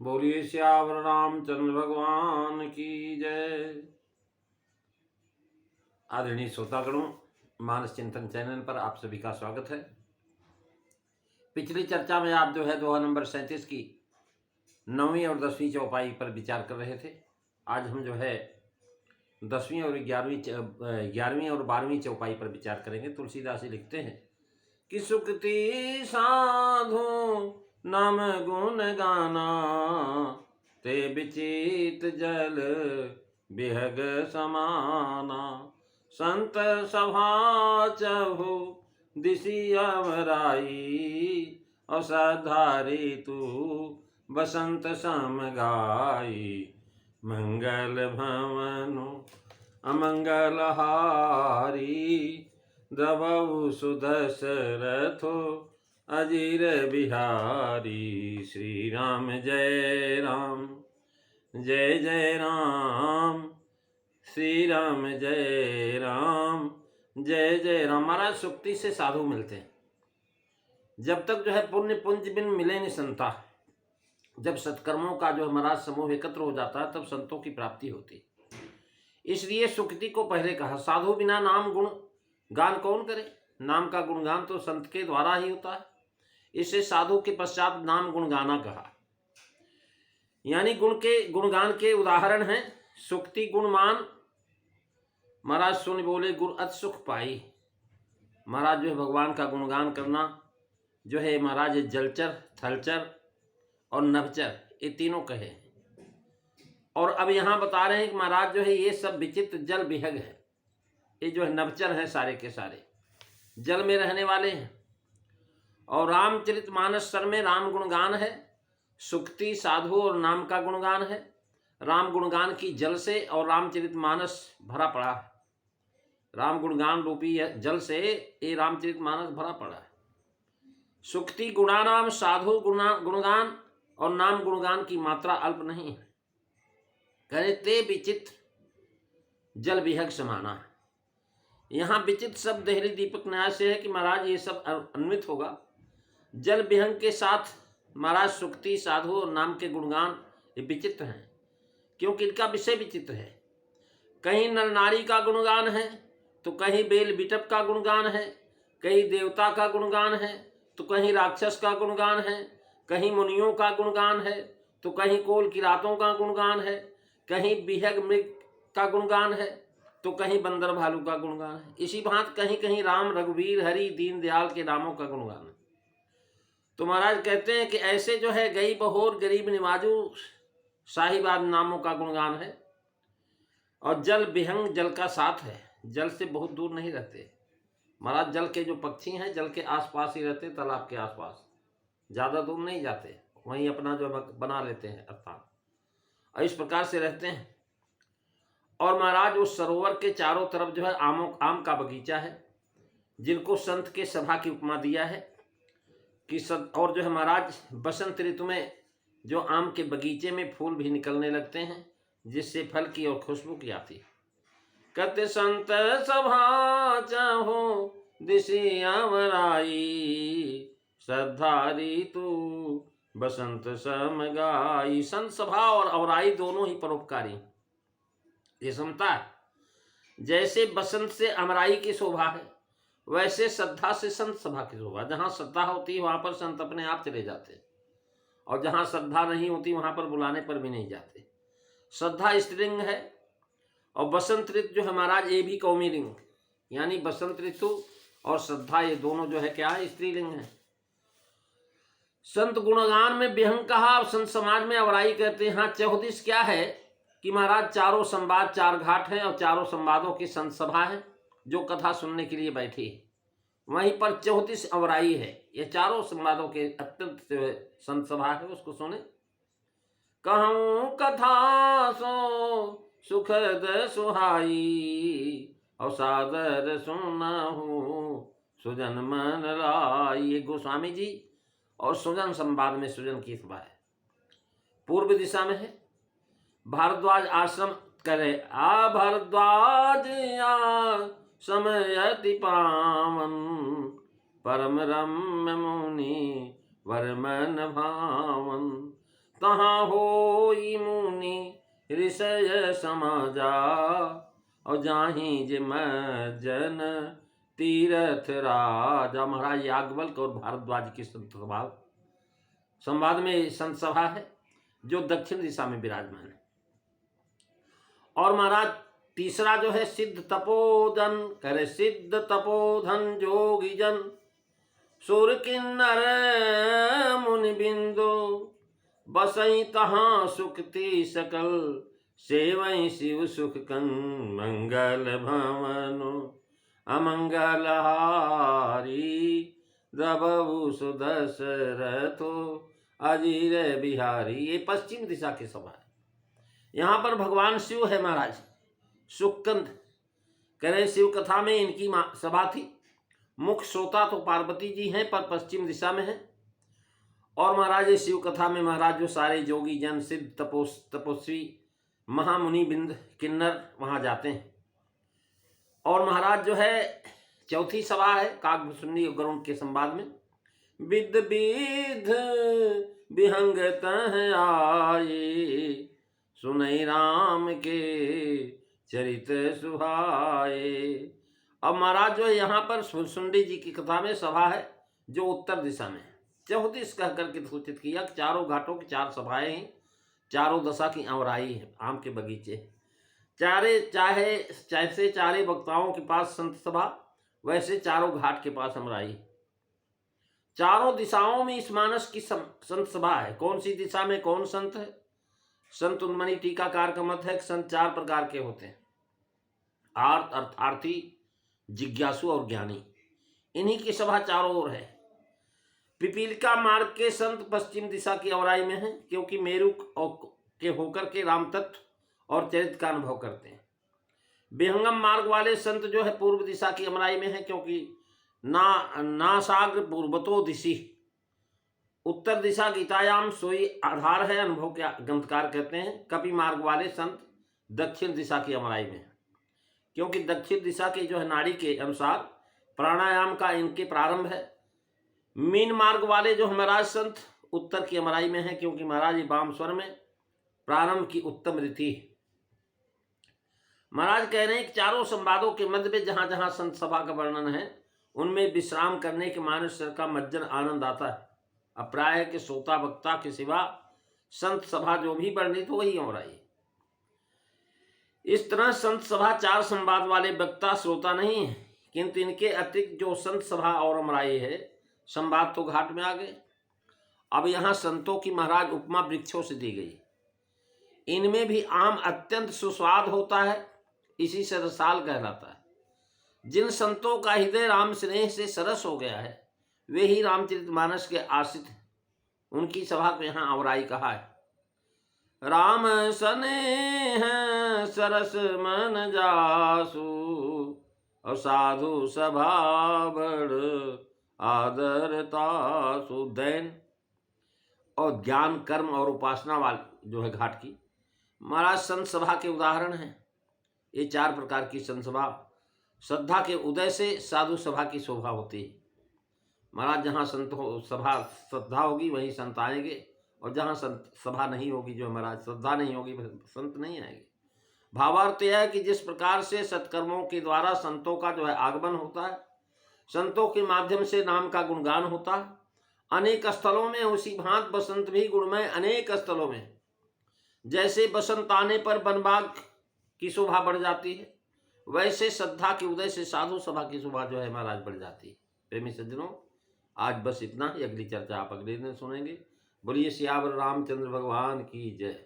बोलिए श्यावर रामचंद्र भगवान की जय। आदरणीय श्रोतागणों, मानस चिंतन चैनल पर आप सभी का स्वागत है। पिछली चर्चा में आप दोहा नंबर 37 की 9वीं और 10वीं चौपाई पर विचार कर रहे थे। आज हम 10वीं और 11वीं और 12वीं चौपाई पर विचार करेंगे। तुलसीदास जी लिखते हैं कि सुखती साधु नाम गुण गाना, ते विचित जल बिहग समाना। संत सभा चहु दिशि अवराई, असाधारी तू बसंत सम गाई। मंगल भवनु अमंगल हारी, द्रवहु सुदशरथो अजीर बिहारी। श्री राम जय राम, जय जय राम, श्री राम जय राम, जय जय राम। महाराज सुक्ति से साधु मिलते हैं। जब तक पुण्य पुंज बिन मिले नहीं संता, जब सत्कर्मों का महाराज समूह एकत्र हो जाता है तब संतों की प्राप्ति होती। इसलिए सुक्ति को पहले कहा, साधु बिना नाम गुण गान कौन करे। नाम का गुणगान तो संत के द्वारा ही होता है। इसे साधु के पश्चात नाम गुणगाना कहा। यानी गुणगान के उदाहरण हैं सुक्ति गुणमान। महाराज सुन बोले गुर अति सुख पाई। महाराज भगवान का गुणगान करना महाराज जलचर, थलचर और नभचर, ये तीनों कहे। और अब यहाँ बता रहे हैं कि महाराज ये सब विचित्र जल विहग है। ये नभचर है, सारे के सारे जल में रहने वाले हैं। और रामचरितमानस सर में राम गुणगान है, सुक्ति साधु और नाम का गुणगान है। राम गुणगान की जल से और रामचरितमानस भरा पड़ा है। राम गुणगान रूपी जल से ये रामचरितमानस भरा पड़ा है। सुक्ति गुणानाम, साधु गुणगान और नाम गुणगान की मात्रा अल्प नहीं है। कहे ते विचित्र जल विहग समाना। यहाँ विचित्र शब्द देहरी दीपक न्याय से है कि महाराज ये सब अन्वित होगा जल विहंग के साथ। महाराज सुक्ति साधु और नाम के गुणगान ये विचित्र हैं, क्योंकि इनका विषय विचित्र है। कहीं नर नारी का गुणगान है, तो कहीं बेल बिटप का गुणगान है, कहीं देवता का गुणगान है, तो कहीं राक्षस का गुणगान है, कहीं मुनियों का गुणगान है, तो कहीं कोल किरातों का गुणगान है, कहीं बिहग मृग का गुणगान है, तो कहीं बंदर भालू का गुणगान है। इसी भांति कहीं कहीं राम, रघुवीर, हरि, दीनदयाल के नामों का गुणगान है। तो महाराज कहते हैं कि ऐसे गई बहोर, गरीब निवाजू, साहिबाद नामों का गुणगान है। और जल विहंग जल का साथ है, जल से बहुत दूर नहीं रहते। महाराज जल के पक्षी हैं जल के आसपास ही रहते, तालाब के आसपास, ज़्यादा दूर नहीं जाते, वहीं अपना बना लेते हैं अर्थात, और इस प्रकार से रहते हैं। और महाराज उस सरोवर के चारों तरफ आम का बगीचा है, जिनको संत के सभा की उपमा दिया है कि और महाराज बसंत ऋतु में आम के बगीचे में फूल भी निकलने लगते हैं, जिससे फल की और खुशबू की आती है। कहते संत सभा चाहो दिशि अवराई, श्रद्धारी तू बसंत सम गाई। संत सभा और अवराई दोनों ही परोपकारी। ये समता है। जैसे बसंत से अमराई की शोभा है, वैसे श्रद्धा से संत सभा की शोभा। जहाँ श्रद्धा होती है वहाँ पर संत अपने आप चले जाते, और जहाँ श्रद्धा नहीं होती वहाँ पर बुलाने पर भी नहीं जाते। श्रद्धा स्त्रीलिंग है, और बसंत ऋतु महाराज ये भी कौमिलिंग। यानी बसंत ऋतु और श्रद्धा ये दोनों क्या है, स्त्रीलिंग है। संत गुणगान में विहंग कहा, संत समाज में अवराई कहते हैं। हाँ, चौदिश क्या है कि महाराज चारों संवाद, 4 घाट हैं, और चारों संवादों की संत सभा है जो कथा सुनने के लिए बैठी है। वहीं पर 34 अवराई है। ये चारों संवादों के अत्यंत संत सभा है, उसको सुने। कहूँ कथा सो सुखद सुहाई, और सादर सुनहु सुजन मन लाई। ये गोस्वामी जी और सुजन संवाद में सुजन की सभा है, पूर्व दिशा में है। भारद्वाज आश्रम करे, आ भारद्वाज समयति पावन, परम रम्य मुनि वरमन भावन। तहाँ होई मुनि ऋषय समाजा, और जाहि जे जन तीरथ राजा। महाराज याज्ञवल्क्य और भारद्वाज की संत संवाद में संत सभा है जो दक्षिण दिशा में विराजमान है। और महाराज तीसरा जो है सिद्ध तपोधन, करे सिद्ध तपोधन जोगी जन, सुर किन्नर मुनि बिंदु, बसई तहाँ सुखती सकल, सेवई शिव सुख कंग मंगल भवनो, अमंगल हारी दबहु सुदशरथो अजीर बिहारी। ये पश्चिम दिशा की सभा है। यहाँ पर भगवान शिव है महाराज, सुखकंद करे शिव कथा में इनकी सभा थी। मुख्य श्रोता तो पार्वती जी हैं पर पश्चिम दिशा में है। और महाराज ये शिव कथा में महाराज जो सारे जोगी जन सिद्ध तपस्वी महामुनि बिंद किन्नर वहाँ जाते हैं। और महाराज जो है चौथी सभा है काकभूषणी और गरुड़ के संवाद में, विद विध विहंग तह आए, सुनई राम के चरित सुहाए। अब महाराज जो है यहाँ पर सुंडी जी की कथा में सभा है जो उत्तर दिशा में है। चौदिश कह करके सूचित किया कि चारों घाटों की चार सभाएं हैं, चारों दशा की अमराई है, आम के बगीचे, चाहे चारे वक्ताओं के पास संत सभा, वैसे चारों घाट के पास अमराई। चारों दिशाओं में इस मानस की संत सभा है। कौन सी दिशा में कौन संत है? संत उन्मनी टीकाकार का मत है कि संत चार प्रकार के होते हैं, आर्त, अर्थार्थी, जिज्ञासु और ज्ञानी। इन्हीं की सभा चारों ओर है। पिपीलिका मार्ग के संत पश्चिम दिशा की अवराई में हैं, क्योंकि मेरु के होकर के राम तत्व और चरित्र का अनुभव करते हैं। विहंगम मार्ग वाले संत जो है पूर्व दिशा की अमराई में है, क्योंकि नासाग्र पूर्वतो दिशि, उत्तर दिशा गीतायाम सोई आधार है, अनुभव के ग्रंथकार कहते हैं। कपि मार्ग वाले संत दक्षिण दिशा की अमराई में है, क्योंकि दक्षिण दिशा के जो है नाड़ी के अनुसार प्राणायाम का इनके प्रारंभ है। मीन मार्ग वाले जो महाराज संत उत्तर की अमराई में है, क्योंकि महाराज वाम स्वर में प्रारंभ की उत्तम रीति है। महाराज कह रहे हैं कि चारों संवादों के मध्य में जहां जहां संत सभा का वर्णन है उनमें विश्राम करने के मानुष का मज्जन आनंद आता है। अब प्राय के श्रोता वक्ता के सिवा संत सभा जो भी वर्णित हो वही अमराई। इस तरह संत सभा चार संवाद वाले वक्ता श्रोता नहीं है, किंतु इनके अतिरिक्त जो संत सभा और अमराई है, संवाद तो घाट में आ गए। अब यहाँ संतों की महाराज उपमा वृक्षों से दी गई। इनमें भी आम अत्यंत सुस्वाद होता है, इसी से रसाल कहलाता है। जिन संतों का हृदय राम स्नेह से सरस हो गया है वे ही रामचरितमानस के आश्रित हैं। उनकी सभा को यहाँ अमराई कहा है। राम स्नेह सरस मन जासु, और साधु सभा बड़ आदरतासु। दैन और ज्ञान कर्म और उपासना वाली जो है घाट की महाराज संत सभा के उदाहरण हैं। ये चार प्रकार की संत सभा। श्रद्धा के उदय से साधु सभा की शोभा होती है। महाराज जहाँ संत सभा श्रद्धा होगी वहीं संत आएंगे, और जहाँ संत सभा नहीं होगी, जो महाराज श्रद्धा नहीं होगी, संत नहीं आएंगे। भावार्थ यह है कि जिस प्रकार से सत्कर्मों के द्वारा संतों का जो है आगमन होता है, संतों के माध्यम से नाम का गुणगान होता है अनेक स्थलों में, उसी भांत बसंत भी गुणमय अनेक स्थलों में। जैसे बसंत आने पर वनबाग की शोभा बढ़ जाती है, वैसे श्रद्धा के उदय से साधु सभा की शोभा जो है महाराज बढ़ जाती है। प्रेमी सज्जनों, आज बस इतना ही। अगली चर्चा आप अगले दिन सुनेंगे। बोलिए सियावर रामचंद्र भगवान की जय।